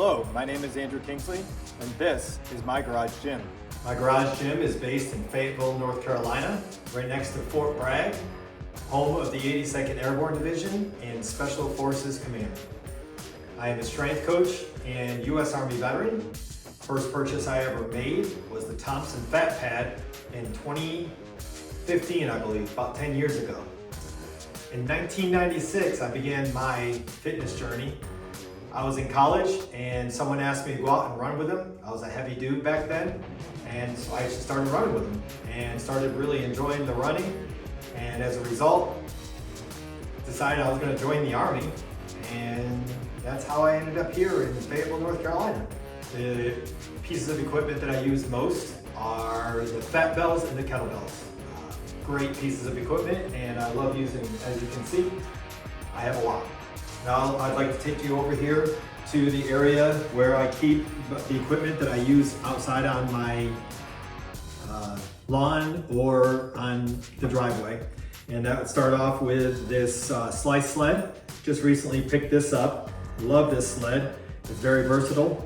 Hello, my name is Andrew Kingsley, and this is my garage gym. My garage gym is based in Fayetteville, North Carolina, right next to Fort Bragg, home of the 82nd Airborne Division and Special Forces Command. I am a strength coach and U.S. Army veteran. First purchase I ever made was the Thompson Fat Pad in 2015, I believe, about 10 years ago. In 1996, I began my fitness journey. I was in college and someone asked me to go out and run with them. I was a heavy dude back then, and so I just started running with them and started really enjoying the running. And as a result, decided I was going to join the Army, and that's how I ended up here in Fayetteville, North Carolina. The pieces of equipment that I use most are the Fatbells and the Kettlebells. Great pieces of equipment, and I love using, as you can see, I have a lot. Now I'd like to take you over here to the area where I keep the equipment that I use outside on my lawn or on the driveway. And that would start off with this slice sled. Just recently picked this up. Love this sled. It's very versatile,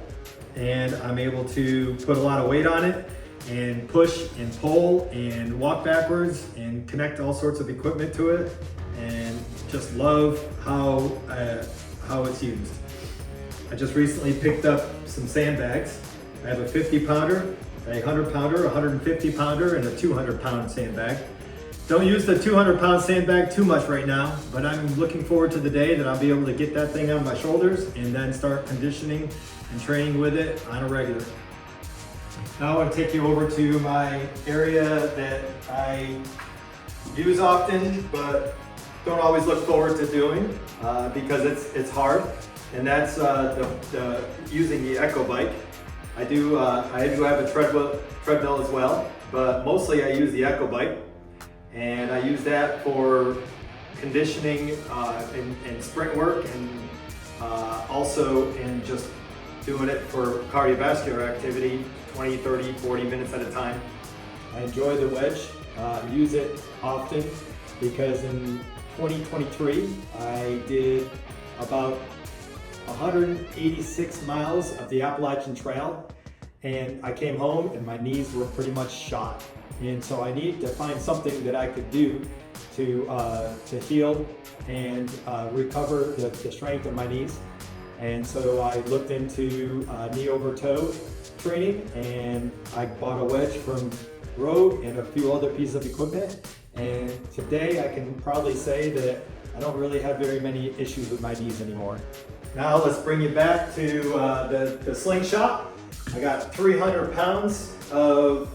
and I'm able to put a lot of weight on it and push and pull and walk backwards and connect all sorts of equipment to it, and just love how it's used. I just recently picked up some sandbags. I have a 50 pounder, a 100 pounder, a 150 pounder, and a 200 pound sandbag. Don't use the 200 pound sandbag too much right now, but I'm looking forward to the day that I'll be able to get that thing on my shoulders and then start conditioning and training with it on a regular. Now I want to take you over to my area that I use often, but don't always look forward to doing because it's hard, and that's using the Echo bike. I do have a treadmill as well, but mostly I use the Echo bike, and I use that for conditioning and sprint work, and also in just doing it for cardiovascular activity, 20, 30, 40 minutes at a time. I enjoy the wedge, use it often because in 2023, I did about 186 miles of the Appalachian Trail, and I came home and my knees were pretty much shot. And so I needed to find something that I could do to heal and recover the strength of my knees. And so I looked into knee over toe training, and I bought a wedge from Rogue and a few other pieces of equipment. And today I can proudly say that I don't really have very many issues with my knees anymore. Now let's bring you back to the slingshot. I got 300 pounds of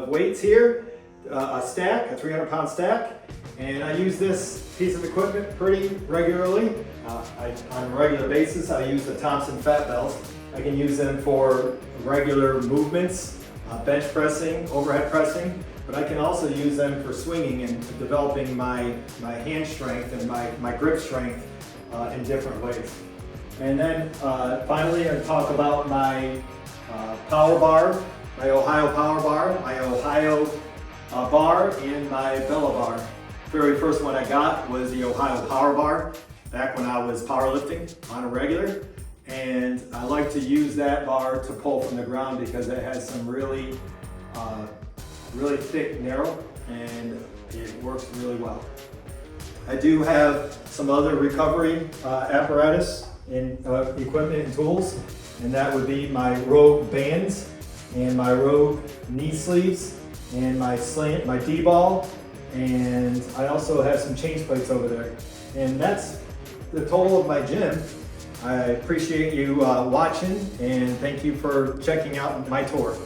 weights here, a 300 pound stack. And I use this piece of equipment pretty regularly. On a regular basis, I use the Thompson Fat Bells. I can use them for regular movements, bench pressing, overhead pressing, but I can also use them for swinging and developing my hand strength and my grip strength in different ways. And then finally, I'm going to talk about my power bar, my Ohio power bar, my Ohio bar, and my Bella bar. The very first one I got was the Ohio power bar back when I was powerlifting on a regular. And I like to use that bar to pull from the ground because it has some really thick narrow, and it works really well. I do have some other recovery apparatus and equipment and tools, and that would be my Rogue bands and my Rogue knee sleeves and my D-ball, and I also have some change plates over there. And that's the total of my gym. I appreciate you watching, and thank you for checking out my tour.